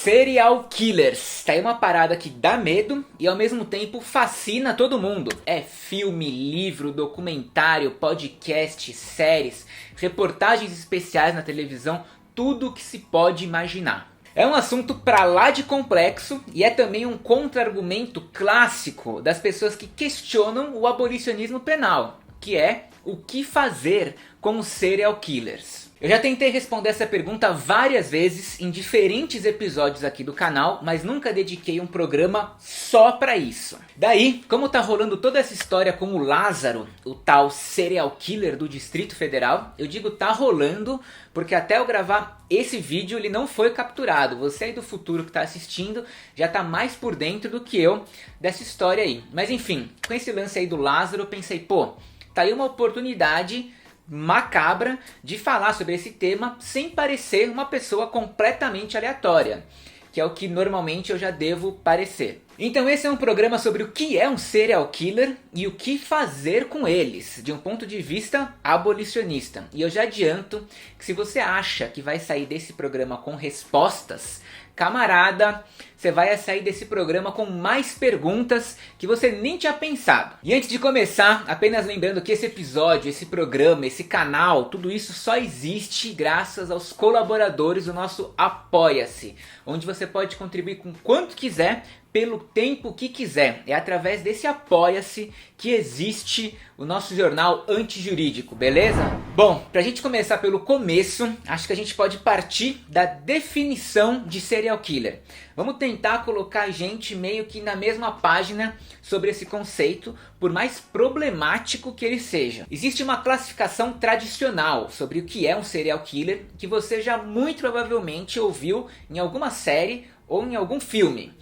Serial killers, tá aí uma parada que dá medo e ao mesmo tempo fascina todo mundo. É filme, livro, documentário, podcast, séries, reportagens especiais na televisão, tudo que se pode imaginar. É um assunto pra lá de complexo e é também um contra-argumento clássico das pessoas que questionam o abolicionismo penal, que é o que fazer com os serial killers. Eu já tentei responder essa pergunta várias vezes em diferentes episódios aqui do canal, mas nunca dediquei um programa só pra isso. Daí, como tá rolando toda essa história com o Lázaro, o tal serial killer do Distrito Federal, eu digo tá rolando porque até eu gravar esse vídeo ele não foi capturado. Você aí do futuro que tá assistindo já tá mais por dentro do que eu dessa história aí. Mas enfim, com esse lance aí do Lázaro eu pensei, pô, tá aí uma oportunidade macabra de falar sobre esse tema sem parecer uma pessoa completamente aleatória, que é o que normalmente eu já devo parecer. Então esse é um programa sobre o que é um serial killer e o que fazer com eles, de um ponto de vista abolicionista. E eu já adianto que se você acha que vai sair desse programa com respostas, camarada, você vai sair desse programa com mais perguntas que você nem tinha pensado. E antes de começar, apenas lembrando que esse episódio, esse programa, esse canal, tudo isso só existe graças aos colaboradores do nosso Apoia-se, onde você pode contribuir com quanto quiser, pelo tempo que quiser. É através desse Apoia-se que existe o nosso jornal antijurídico, beleza? Bom, pra gente começar pelo começo, acho que a gente pode partir da definição de serial killer. Vamos tentar colocar a gente meio que na mesma página sobre esse conceito, por mais problemático que ele seja. Existe uma classificação tradicional sobre o que é um serial killer, que você já muito provavelmente ouviu em alguma série ou em algum filme.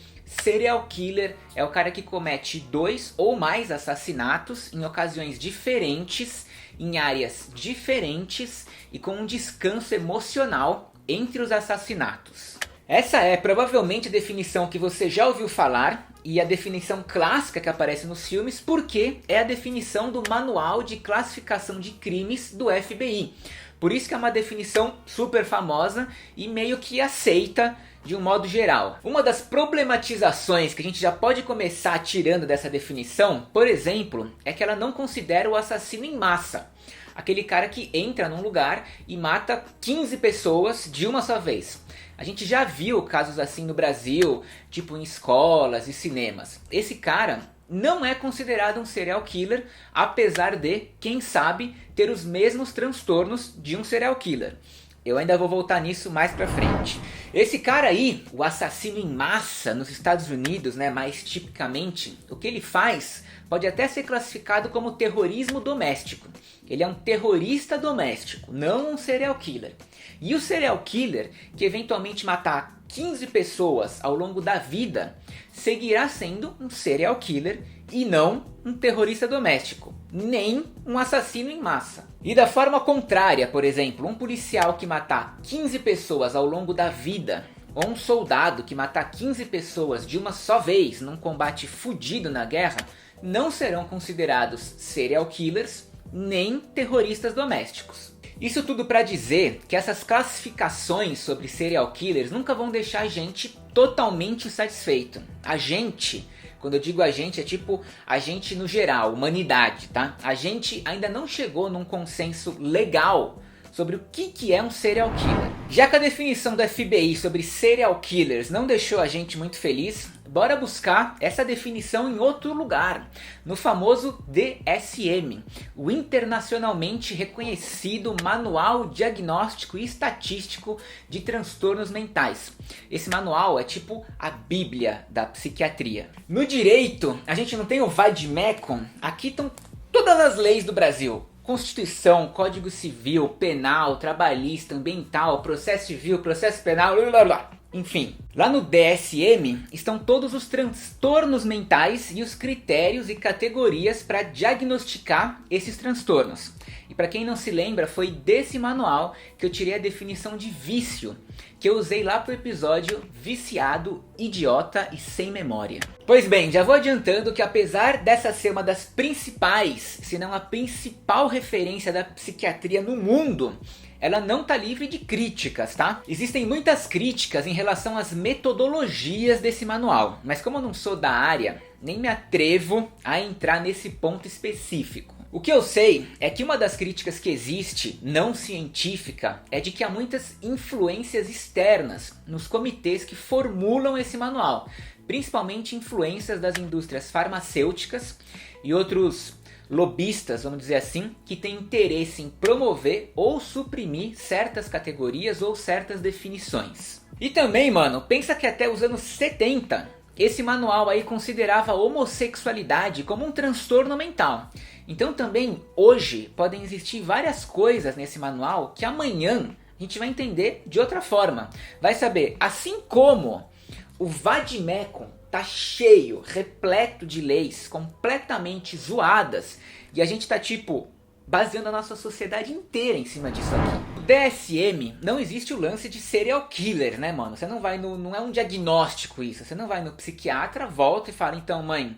Serial killer é o cara que comete 2 ou mais assassinatos em ocasiões diferentes, em áreas diferentes e com um descanso emocional entre os assassinatos. Essa é provavelmente a definição que você já ouviu falar e a definição clássica que aparece nos filmes, porque é a definição do Manual de Classificação de Crimes do FBI. Por isso que é uma definição super famosa e meio que aceita de um modo geral. Uma das problematizações que a gente já pode começar tirando dessa definição, por exemplo, é que ela não considera o assassino em massa. Aquele cara que entra num lugar e mata 15 pessoas de uma só vez. A gente já viu casos assim no Brasil, tipo em escolas e cinemas. Esse cara não é considerado um serial killer, apesar de, quem sabe, ter os mesmos transtornos de um serial killer. Eu ainda vou voltar nisso mais pra frente. Esse cara aí, o assassino em massa nos Estados Unidos, né, mais tipicamente, o que ele faz pode até ser classificado como terrorismo doméstico. Ele é um terrorista doméstico, não um serial killer. E o serial killer, que eventualmente matar 15 pessoas ao longo da vida, seguirá sendo um serial killer e não um terrorista doméstico, nem um assassino em massa. E da forma contrária, por exemplo, um policial que matar 15 pessoas ao longo da vida, ou um soldado que matar 15 pessoas de uma só vez num combate fudido na guerra, não serão considerados serial killers nem terroristas domésticos. Isso tudo para dizer que essas classificações sobre serial killers nunca vão deixar a gente totalmente satisfeito. A gente, quando eu digo a gente, é tipo a gente no geral, humanidade, tá? A gente ainda não chegou num consenso legal sobre o que é um serial killer. Já que a definição do FBI sobre serial killers não deixou a gente muito feliz, bora buscar essa definição em outro lugar, no famoso DSM, o internacionalmente reconhecido Manual Diagnóstico e Estatístico de Transtornos Mentais. Esse manual é tipo a bíblia da psiquiatria. No direito, a gente não tem o vade-mecum, aqui estão todas as leis do Brasil. Constituição, Código Civil, Penal, Trabalhista, Ambiental, Processo Civil, Processo Penal, blá blá blá. Enfim, lá no DSM estão todos os transtornos mentais e os critérios e categorias para diagnosticar esses transtornos. E para quem não se lembra, foi desse manual que eu tirei a definição de vício, que eu usei lá pro episódio Viciado, Idiota e Sem Memória. Pois bem, já vou adiantando que apesar dessa ser uma das principais, se não a principal referência da psiquiatria no mundo, ela não tá livre de críticas, tá? Existem muitas críticas em relação às metodologias desse manual, mas como eu não sou da área, nem me atrevo a entrar nesse ponto específico. O que eu sei é que uma das críticas que existe, não científica, é de que há muitas influências externas nos comitês que formulam esse manual, principalmente influências das indústrias farmacêuticas e outros lobistas, vamos dizer assim, que têm interesse em promover ou suprimir certas categorias ou certas definições. E também, mano, pensa que até os anos 70, esse manual aí considerava a homossexualidade como um transtorno mental. Então também, hoje, podem existir várias coisas nesse manual que amanhã a gente vai entender de outra forma. Vai saber, assim como o Vademecum tá cheio, repleto de leis completamente zoadas, e a gente tá tipo baseando a nossa sociedade inteira em cima disso aqui. O DSM não existe o lance de serial killer, né, mano? Você não vai no, não é um diagnóstico isso. Você não vai no psiquiatra, volta e fala, então, mãe,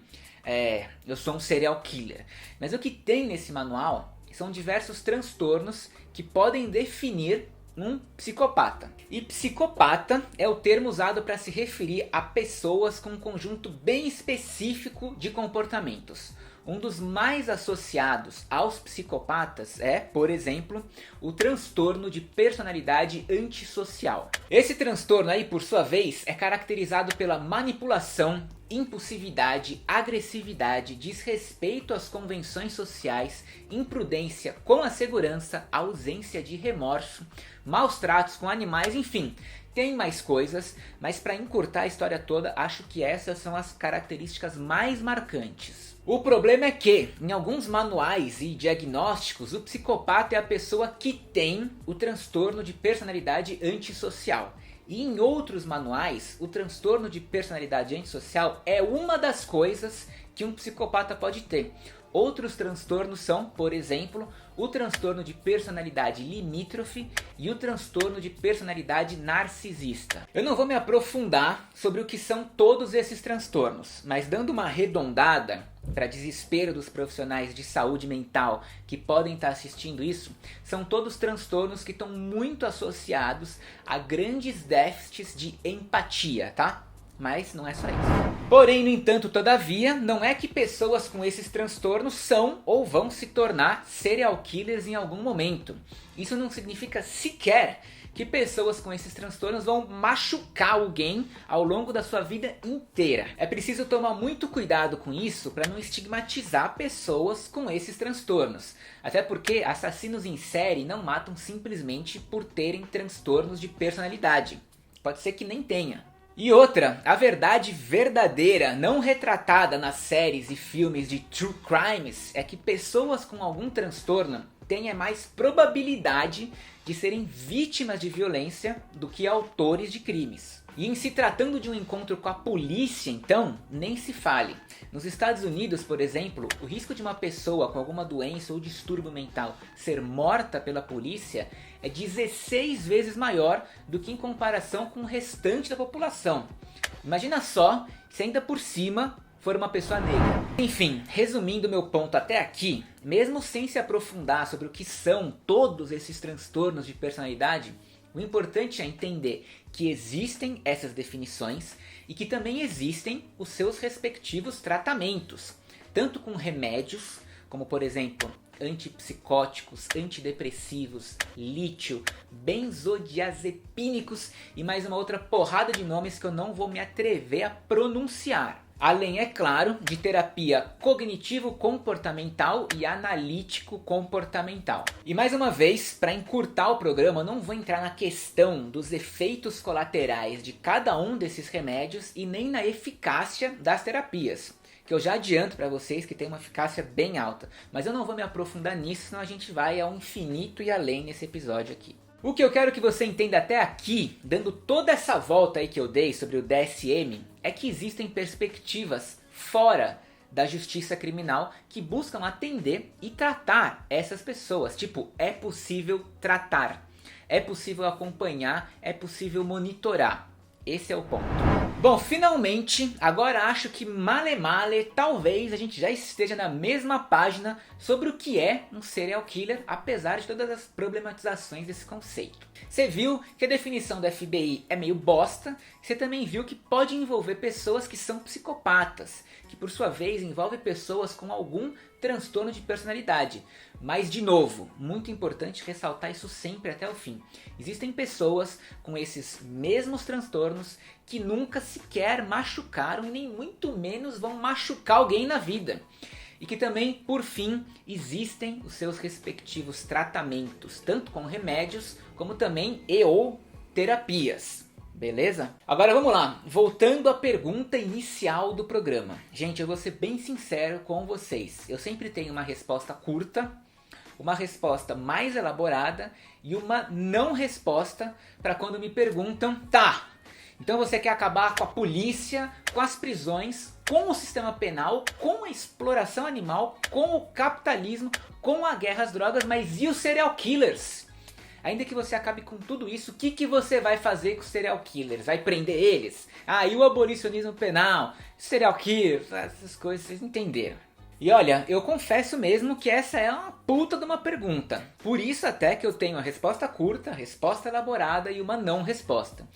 eu sou um serial killer. Mas o que tem nesse manual são diversos transtornos que podem definir um psicopata. E psicopata é o termo usado para se referir a pessoas com um conjunto bem específico de comportamentos. Um dos mais associados aos psicopatas é, por exemplo, o transtorno de personalidade antissocial. Esse transtorno aí, por sua vez, é caracterizado pela manipulação, impulsividade, agressividade, desrespeito às convenções sociais, imprudência com a segurança, ausência de remorso, maus tratos com animais, enfim. Tem mais coisas, mas para encurtar a história toda, acho que essas são as características mais marcantes. O problema é que, em alguns manuais e diagnósticos, o psicopata é a pessoa que tem o transtorno de personalidade antissocial. E em outros manuais, o transtorno de personalidade antissocial é uma das coisas que um psicopata pode ter. Outros transtornos são, por exemplo, o transtorno de personalidade limítrofe e o transtorno de personalidade narcisista. Eu não vou me aprofundar sobre o que são todos esses transtornos, mas dando uma arredondada, para desespero dos profissionais de saúde mental que podem estar assistindo isso, são todos transtornos que estão muito associados a grandes déficits de empatia, tá? Mas não é só isso. Porém, no entanto, todavia, não é que pessoas com esses transtornos são ou vão se tornar serial killers em algum momento. Isso não significa sequer que pessoas com esses transtornos vão machucar alguém ao longo da sua vida inteira. É preciso tomar muito cuidado com isso para não estigmatizar pessoas com esses transtornos. Até porque assassinos em série não matam simplesmente por terem transtornos de personalidade. Pode ser que nem tenha. E outra, a verdade verdadeira, não retratada nas séries e filmes de true crimes, é que pessoas com algum transtorno têm mais probabilidade de serem vítimas de violência do que autores de crimes. E em se tratando de um encontro com a polícia, então, nem se fale. Nos Estados Unidos, por exemplo, o risco de uma pessoa com alguma doença ou distúrbio mental ser morta pela polícia é 16 vezes maior do que em comparação com o restante da população. Imagina só se ainda por cima for uma pessoa negra. Enfim, resumindo meu ponto até aqui, mesmo sem se aprofundar sobre o que são todos esses transtornos de personalidade, o importante é entender que existem essas definições e que também existem os seus respectivos tratamentos, tanto com remédios, como por exemplo antipsicóticos, antidepressivos, lítio, benzodiazepínicos e mais uma outra porrada de nomes que eu não vou me atrever a pronunciar. Além, é claro, de terapia cognitivo-comportamental e analítico-comportamental. E mais uma vez, para encurtar o programa, eu não vou entrar na questão dos efeitos colaterais de cada um desses remédios e nem na eficácia das terapias, que eu já adianto para vocês que tem uma eficácia bem alta. Mas eu não vou me aprofundar nisso, senão a gente vai ao infinito e além nesse episódio aqui. O que eu quero que você entenda até aqui, dando toda essa volta aí que eu dei sobre o DSM, é que existem perspectivas fora da justiça criminal que buscam atender e tratar essas pessoas. Tipo, é possível tratar, é possível acompanhar, é possível monitorar. Esse é o ponto. Bom, finalmente, agora acho que male male, talvez a gente já esteja na mesma página sobre o que é um serial killer, apesar de todas as problematizações desse conceito. Você viu que a definição do FBI é meio bosta, você também viu que pode envolver pessoas que são psicopatas, que por sua vez envolve pessoas com algum transtorno de personalidade. Mas de novo, muito importante ressaltar isso sempre até o fim. Existem pessoas com esses mesmos transtornos que nunca sequer machucaram e nem muito menos vão machucar alguém na vida. E que também, por fim, existem os seus respectivos tratamentos, tanto com remédios como também ou terapias. Beleza? Agora vamos lá, voltando à pergunta inicial do programa. Gente, eu vou ser bem sincero com vocês. Eu sempre tenho uma resposta curta, uma resposta mais elaborada e uma não resposta para quando me perguntam: tá, então você quer acabar com a polícia, com as prisões, com o sistema penal, com a exploração animal, com o capitalismo, com a guerra às drogas, mas e os serial killers? Ainda que você acabe com tudo isso, o que você vai fazer com os serial killers? Vai prender eles? Ah, e o abolicionismo penal? Serial killers? Essas coisas, vocês entenderam. E olha, eu confesso mesmo que essa é uma puta de uma pergunta. Por isso até que eu tenho a resposta curta, a resposta elaborada e uma não resposta.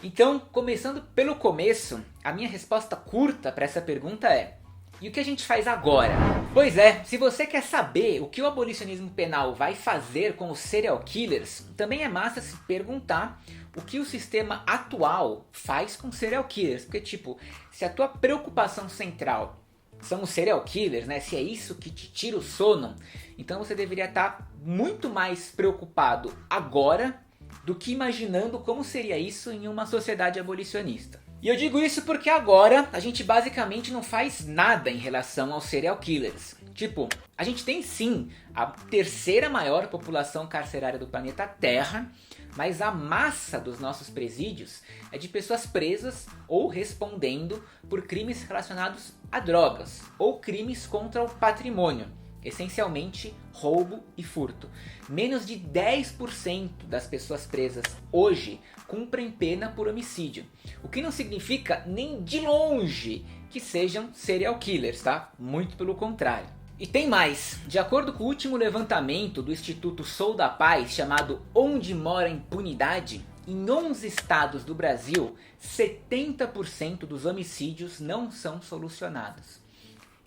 Então, começando pelo começo, a minha resposta curta para essa pergunta é: e o que a gente faz agora? Pois é, se você quer saber o que o abolicionismo penal vai fazer com os serial killers, também é massa se perguntar o que o sistema atual faz com serial killers. Porque tipo, se a tua preocupação central são os serial killers, né? Se é isso que te tira o sono, então você deveria estar muito mais preocupado agora do que imaginando como seria isso em uma sociedade abolicionista. E eu digo isso porque agora a gente basicamente não faz nada em relação aos serial killers. Tipo, a gente tem sim a terceira maior população carcerária do planeta Terra, mas a massa dos nossos presídios é de pessoas presas ou respondendo por crimes relacionados a drogas ou crimes contra o patrimônio. Essencialmente roubo e furto. Menos de 10% das pessoas presas hoje cumprem pena por homicídio. O que não significa nem de longe que sejam serial killers, tá? Muito pelo contrário. E tem mais, de acordo com o último levantamento do Instituto Sou da Paz, chamado Onde Mora a Impunidade, em 11 estados do Brasil, 70% dos homicídios não são solucionados.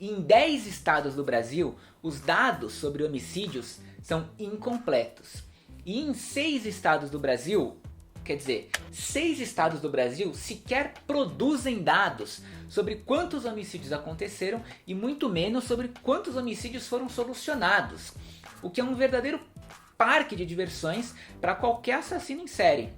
Em 10 estados do Brasil, os dados sobre homicídios são incompletos. E em 6 estados do Brasil, quer dizer, 6 estados do Brasil sequer produzem dados sobre quantos homicídios aconteceram e muito menos sobre quantos homicídios foram solucionados. O que é um verdadeiro parque de diversões para qualquer assassino em série.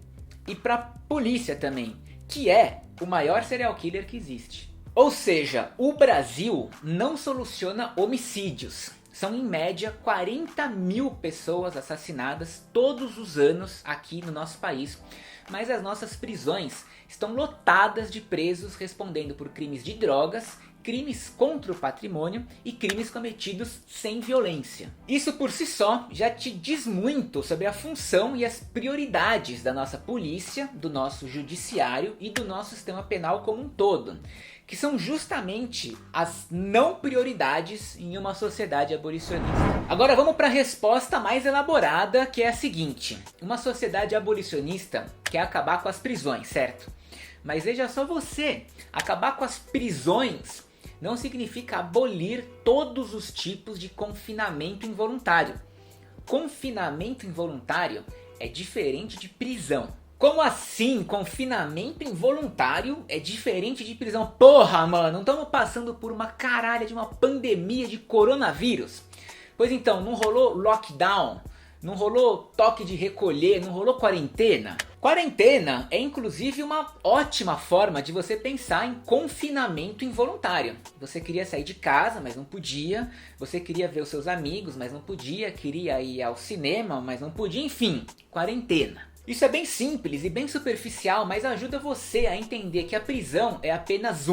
E para a polícia também, que é o maior serial killer que existe. Ou seja, o Brasil não soluciona homicídios. São em média 40 mil pessoas assassinadas todos os anos aqui no nosso país. Mas as nossas prisões estão lotadas de presos respondendo por crimes de drogas, crimes contra o patrimônio e crimes cometidos sem violência. Isso por si só já te diz muito sobre a função e as prioridades da nossa polícia, do nosso judiciário e do nosso sistema penal como um todo, que são justamente as não prioridades em uma sociedade abolicionista. Agora vamos para a resposta mais elaborada, que é a seguinte: uma sociedade abolicionista quer acabar com as prisões, certo? Mas veja só você, acabar com as prisões não significa abolir todos os tipos de confinamento involuntário. Confinamento involuntário é diferente de prisão. Como assim confinamento involuntário é diferente de prisão? Porra, mano, não estamos passando por uma caralha de uma pandemia de coronavírus? Pois então, não rolou lockdown, não rolou toque de recolher, não rolou quarentena? Quarentena é inclusive uma ótima forma de você pensar em confinamento involuntário. Você queria sair de casa, mas não podia. Você queria ver os seus amigos, mas não podia. Queria ir ao cinema, mas não podia. Enfim, quarentena. Isso é bem simples e bem superficial, mas ajuda você a entender que a prisão é apenas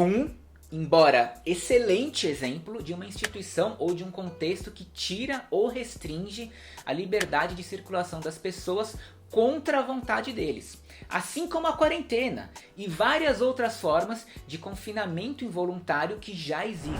embora excelente exemplo de uma instituição ou de um contexto que tira ou restringe a liberdade de circulação das pessoas contra a vontade deles. Assim como a quarentena e várias outras formas de confinamento involuntário que já existem.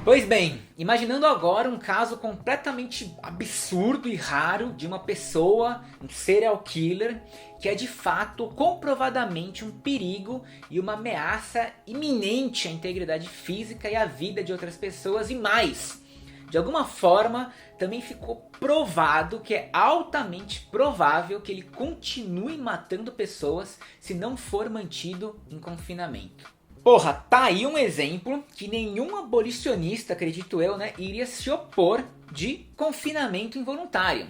Pois bem, imaginando agora um caso completamente absurdo e raro de uma pessoa, um serial killer, que é de fato comprovadamente um perigo e uma ameaça iminente à integridade física e à vida de outras pessoas e mais. De alguma forma, também ficou provado que é altamente provável que ele continue matando pessoas se não for mantido em confinamento. Porra, tá aí um exemplo que nenhum abolicionista, acredito eu, né, iria se opor de confinamento involuntário.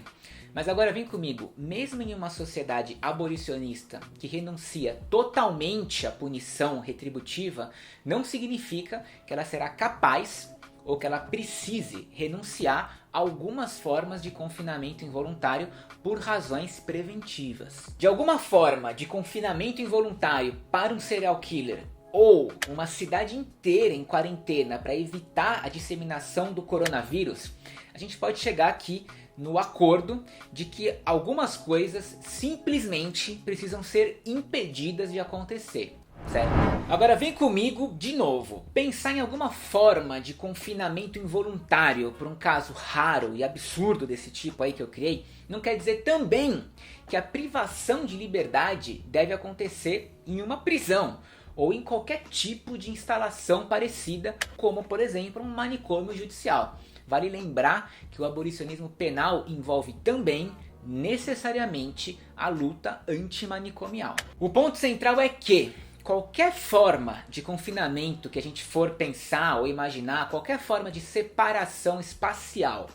Mas agora vem comigo, mesmo em uma sociedade abolicionista que renuncia totalmente à punição retributiva, não significa que ela será capaz ou que ela precise renunciar a algumas formas de confinamento involuntário por razões preventivas. De alguma forma de confinamento involuntário para um serial killer ou uma cidade inteira em quarentena para evitar a disseminação do coronavírus, a gente pode chegar aqui no acordo de que algumas coisas simplesmente precisam ser impedidas de acontecer. Certo? Agora vem comigo de novo. Pensar em alguma forma de confinamento involuntário por um caso raro e absurdo desse tipo aí que eu criei, não quer dizer também que a privação de liberdade deve acontecer em uma prisão ou em qualquer tipo de instalação parecida, como por exemplo um manicômio judicial. Vale lembrar que o abolicionismo penal envolve também necessariamente a luta antimanicomial. O ponto central é que qualquer forma de confinamento que a gente for pensar ou imaginar, qualquer forma de separação espacial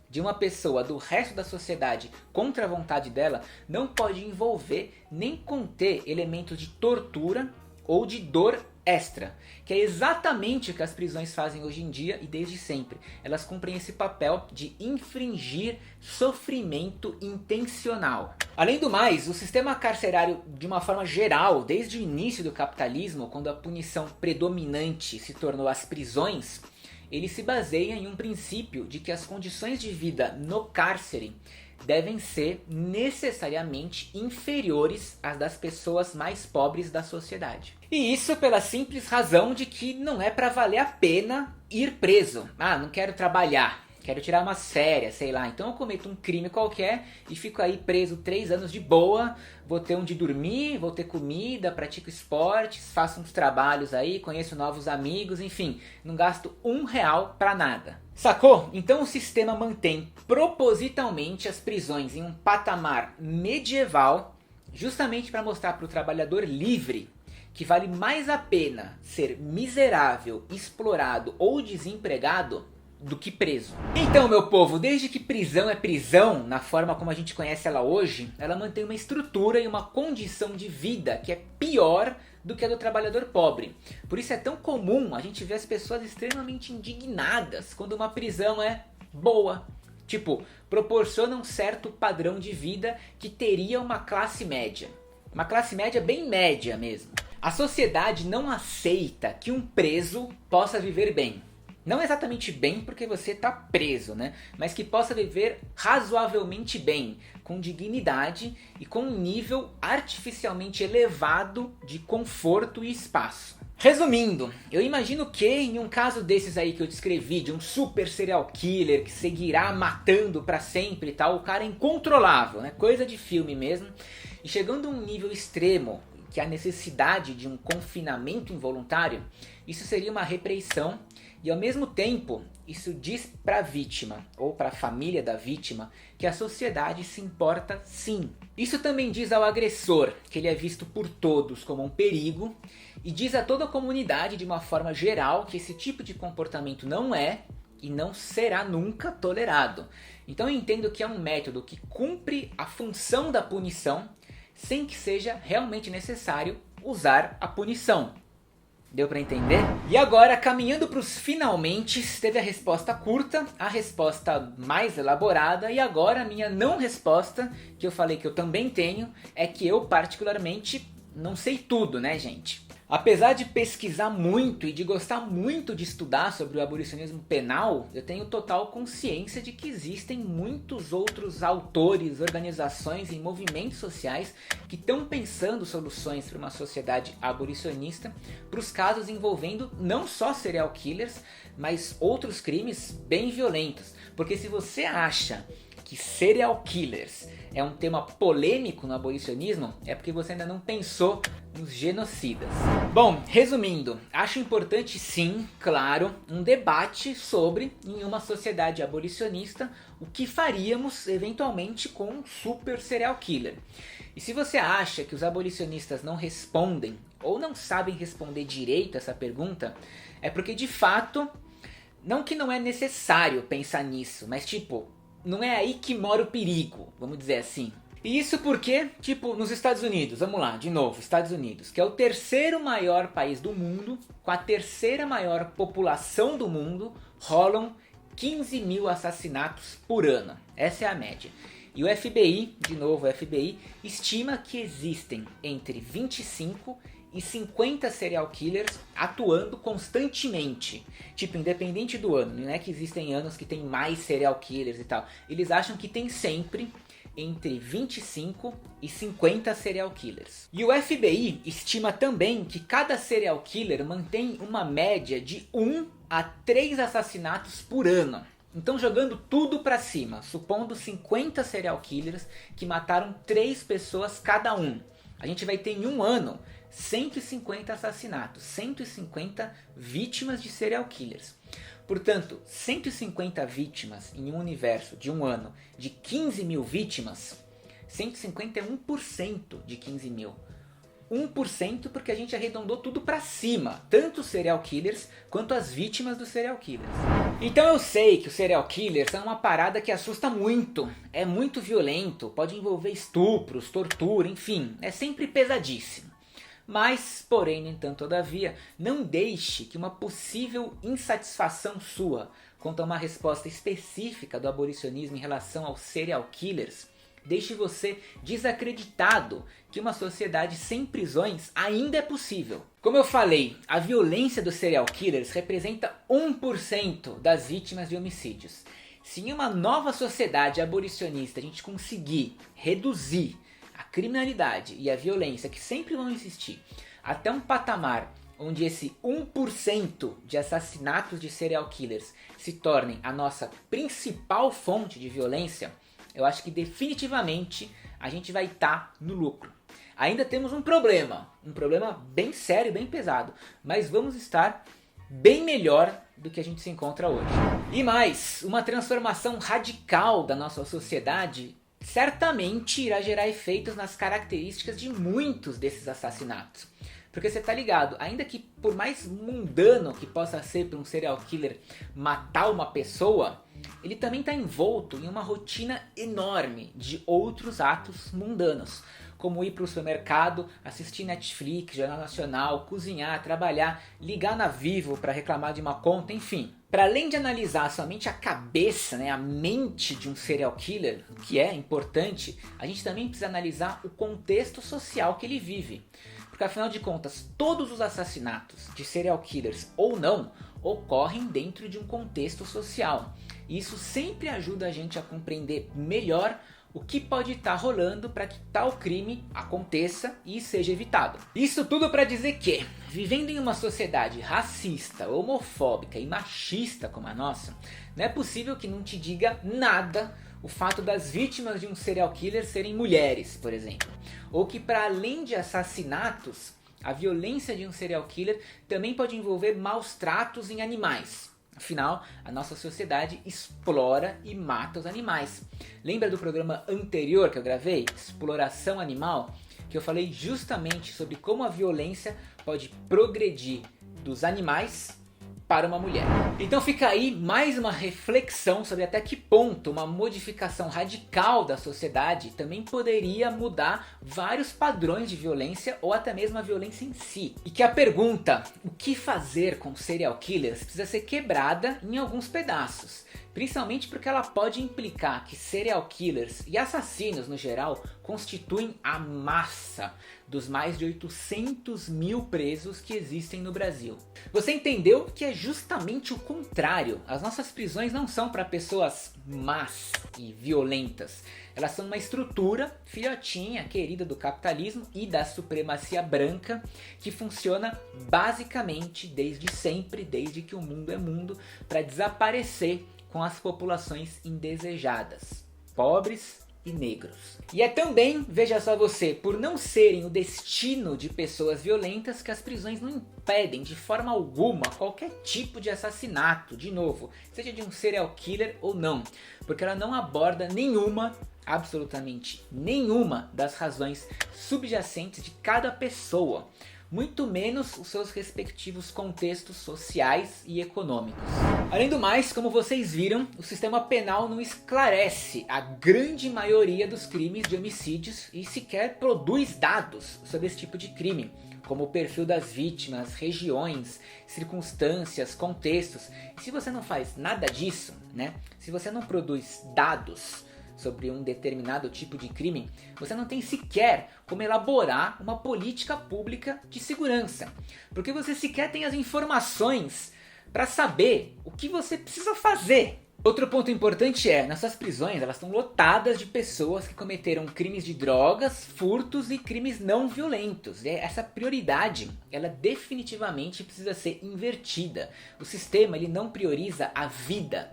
de uma pessoa do resto da sociedade contra a vontade dela, não pode envolver nem conter elementos de tortura ou de dor extra, que é exatamente o que as prisões fazem hoje em dia e desde sempre. Elas cumprem esse papel de infringir sofrimento intencional. Além do mais, o sistema carcerário de uma forma geral, desde o início do capitalismo, quando a punição predominante se tornou as prisões, ele se baseia em um princípio de que as condições de vida no cárcere devem ser necessariamente inferiores às das pessoas mais pobres da sociedade. E isso pela simples razão de que não é para valer a pena ir preso. Ah, não quero trabalhar, quero tirar uma férias, sei lá. Então eu cometo um crime qualquer e fico aí preso 3 anos de boa. Vou ter onde dormir, vou ter comida, pratico esportes, faço uns trabalhos aí, conheço novos amigos, enfim. Não gasto R$1 pra nada. Sacou? Então o sistema mantém propositalmente as prisões em um patamar medieval, justamente para mostrar para o trabalhador livre que vale mais a pena ser miserável, explorado ou desempregado do que preso. Então, meu povo, desde que prisão é prisão, na forma como a gente conhece ela hoje, ela mantém uma estrutura e uma condição de vida que é pior do que a do trabalhador pobre. Por isso é tão comum a gente ver as pessoas extremamente indignadas quando uma prisão é boa. Tipo, proporciona um certo padrão de vida que teria uma classe média. Uma classe média bem média mesmo. A sociedade não aceita que um preso possa viver bem. Não exatamente bem porque você está preso, né? Mas que possa viver razoavelmente bem, com dignidade e com um nível artificialmente elevado de conforto e espaço. Resumindo, eu imagino que em um caso desses aí que eu descrevi, de um super serial killer que seguirá matando pra sempre e tal, o cara é incontrolável, né? Coisa de filme mesmo. E chegando a um nível extremo, que é a necessidade de um confinamento involuntário, isso seria uma repreensão. E ao mesmo tempo, isso diz para a vítima, ou para a família da vítima, que a sociedade se importa sim. Isso também diz ao agressor que ele é visto por todos como um perigo, e diz a toda a comunidade de uma forma geral que esse tipo de comportamento não é e não será nunca tolerado. Então eu entendo que é um método que cumpre a função da punição, sem que seja realmente necessário usar a punição. Deu pra entender? E agora, caminhando pros finalmente, teve a resposta curta, a resposta mais elaborada e agora a minha não resposta, que eu falei que eu também tenho, é que eu particularmente não sei tudo, né, gente? Apesar de pesquisar muito e de gostar muito de estudar sobre o abolicionismo penal, eu tenho total consciência de que existem muitos outros autores, organizações e movimentos sociais que estão pensando soluções para uma sociedade abolicionista para os casos envolvendo não só serial killers, mas outros crimes bem violentos. Porque se você acha que serial killers é um tema polêmico no abolicionismo, é porque você ainda não pensou nos genocidas. Bom, resumindo, acho importante sim, claro, um debate sobre, em uma sociedade abolicionista, o que faríamos eventualmente com um super serial killer. E se você acha que os abolicionistas não respondem, ou não sabem responder direito essa pergunta, é porque de fato, não que não é necessário pensar nisso, mas tipo, não é aí que mora o perigo, vamos dizer assim. E isso porque, tipo, nos Estados Unidos, vamos lá, de novo, Estados Unidos, que é o terceiro maior país do mundo, com a terceira maior população do mundo, rolam 15 mil assassinatos por ano. Essa é a média. E o FBI, de novo o FBI, estima que existem entre 25 e 50 serial killers atuando constantemente. Tipo, independente do ano, não é que existem anos que tem mais serial killers e tal. Eles acham que tem sempre entre 25 e 50 serial killers. E o FBI estima também que cada serial killer mantém uma média de 1 a 3 assassinatos por ano. Então, jogando tudo pra cima, supondo 50 serial killers que mataram 3 pessoas cada um, a gente vai ter em um ano 150 assassinatos, 150 vítimas de serial killers. Portanto, 150 vítimas em um universo de um ano de 15 mil vítimas, 150 é 1% de 15 mil. 1% porque a gente arredondou tudo pra cima, tanto os serial killers quanto as vítimas dos serial killers. Então eu sei que os serial killers são uma parada que assusta muito, é muito violento, pode envolver estupros, tortura, enfim, é sempre pesadíssimo. Mas, porém, no entanto, todavia, não deixe que uma possível insatisfação sua quanto a uma resposta específica do abolicionismo em relação aos serial killers deixe você desacreditado que uma sociedade sem prisões ainda é possível. Como eu falei, a violência dos serial killers representa 1% das vítimas de homicídios. Se em uma nova sociedade abolicionista a gente conseguir reduzir a criminalidade e a violência que sempre vão existir até um patamar onde esse 1% de assassinatos de serial killers se tornem a nossa principal fonte de violência, eu acho que definitivamente a gente vai estar no lucro. Ainda temos um problema bem sério, bem pesado, mas vamos estar bem melhor do que a gente se encontra hoje. E mais, uma transformação radical da nossa sociedade certamente irá gerar efeitos nas características de muitos desses assassinatos. Porque você tá ligado, ainda que por mais mundano que possa ser para um serial killer matar uma pessoa, ele também está envolto em uma rotina enorme de outros atos mundanos. Como ir para o supermercado, assistir Netflix, Jornal Nacional, cozinhar, trabalhar, ligar na Vivo para reclamar de uma conta, enfim. Para além de analisar somente a cabeça, a mente de um serial killer, que é importante, a gente também precisa analisar o contexto social que ele vive. Porque afinal de contas, todos os assassinatos de serial killers ou não, ocorrem dentro de um contexto social. E isso sempre ajuda a gente a compreender melhor o que pode estar rolando para que tal crime aconteça e seja evitado. Isso tudo para dizer que, vivendo em uma sociedade racista, homofóbica e machista como a nossa, não é possível que não te diga nada o fato das vítimas de um serial killer serem mulheres, por exemplo. Ou que para além de assassinatos, a violência de um serial killer também pode envolver maus tratos em animais. Afinal, a nossa sociedade explora e mata os animais. Lembra do programa anterior que eu gravei, Exploração Animal? Que eu falei justamente sobre como a violência pode progredir dos animais para uma mulher. Então fica aí mais uma reflexão sobre até que ponto uma modificação radical da sociedade também poderia mudar vários padrões de violência ou até mesmo a violência em si. E que a pergunta, o que fazer com serial killers, precisa ser quebrada em alguns pedaços. Principalmente porque ela pode implicar que serial killers e assassinos no geral constituem a massa dos mais de 800 mil presos que existem no Brasil. Você entendeu que é justamente o contrário. As nossas prisões não são para pessoas más e violentas. Elas são uma estrutura filhotinha, querida do capitalismo e da supremacia branca, que funciona basicamente desde sempre, desde que o mundo é mundo, para desaparecer com as populações indesejadas, pobres e negros. E é também, veja só você, por não serem o destino de pessoas violentas que as prisões não impedem de forma alguma qualquer tipo de assassinato, de novo, seja de um serial killer ou não, porque ela não aborda nenhuma, absolutamente nenhuma das razões subjacentes de cada pessoa, muito menos os seus respectivos contextos sociais e econômicos. Além do mais, como vocês viram, o sistema penal não esclarece a grande maioria dos crimes de homicídios e sequer produz dados sobre esse tipo de crime, como o perfil das vítimas, regiões, circunstâncias, contextos. E se você não faz nada disso, né? Se você não produz dados sobre um determinado tipo de crime, você não tem sequer como elaborar uma política pública de segurança, porque você sequer tem as informações para saber o que você precisa fazer. Outro ponto importante é, nossas prisões elas estão lotadas de pessoas que cometeram crimes de drogas, furtos e crimes não violentos. Essa prioridade, ela definitivamente precisa ser invertida. O sistema ele não prioriza a vida.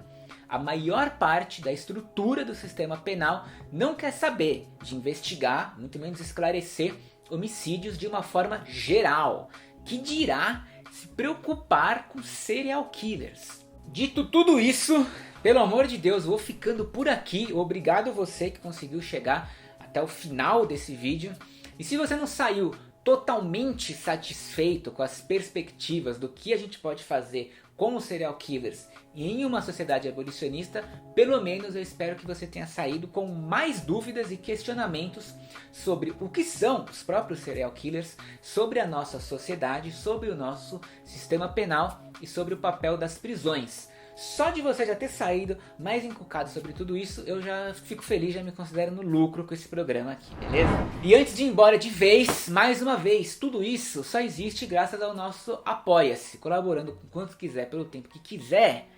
A maior parte da estrutura do sistema penal não quer saber de investigar, muito menos esclarecer homicídios de uma forma geral, que dirá se preocupar com serial killers. Dito tudo isso, pelo amor de Deus, vou ficando por aqui. Obrigado você que conseguiu chegar até o final desse vídeo. E se você não saiu totalmente satisfeito com as perspectivas do que a gente pode fazer com os serial killers em uma sociedade abolicionista, pelo menos eu espero que você tenha saído com mais dúvidas e questionamentos sobre o que são os próprios serial killers, sobre a nossa sociedade, sobre o nosso sistema penal e sobre o papel das prisões. Só de você já ter saído mais encucado sobre tudo isso, eu já fico feliz, já me considero no lucro com esse programa aqui, beleza? E antes de ir embora de vez, mais uma vez, tudo isso só existe graças ao nosso Apoia-se. Colaborando com quanto quiser, pelo tempo que quiser,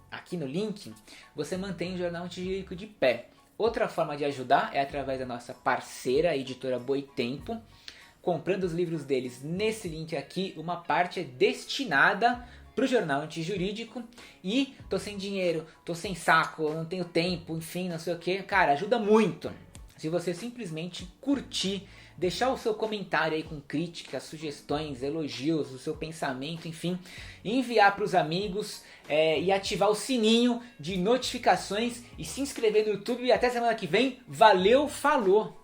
aqui no link, você mantém o Jornal Antijurídico de pé. Outra forma de ajudar é através da nossa parceira, a editora Boitempo. Comprando os livros deles nesse link aqui, uma parte é destinada pro Jornal Antijurídico. E tô sem dinheiro, tô sem saco, não tenho tempo, enfim, não sei o que. Cara, ajuda muito se você simplesmente curtir, deixar o seu comentário aí com críticas, sugestões, elogios, o seu pensamento, enfim, enviar para os amigos e ativar o sininho de notificações e se inscrever no YouTube. E até semana que vem. Valeu, falou!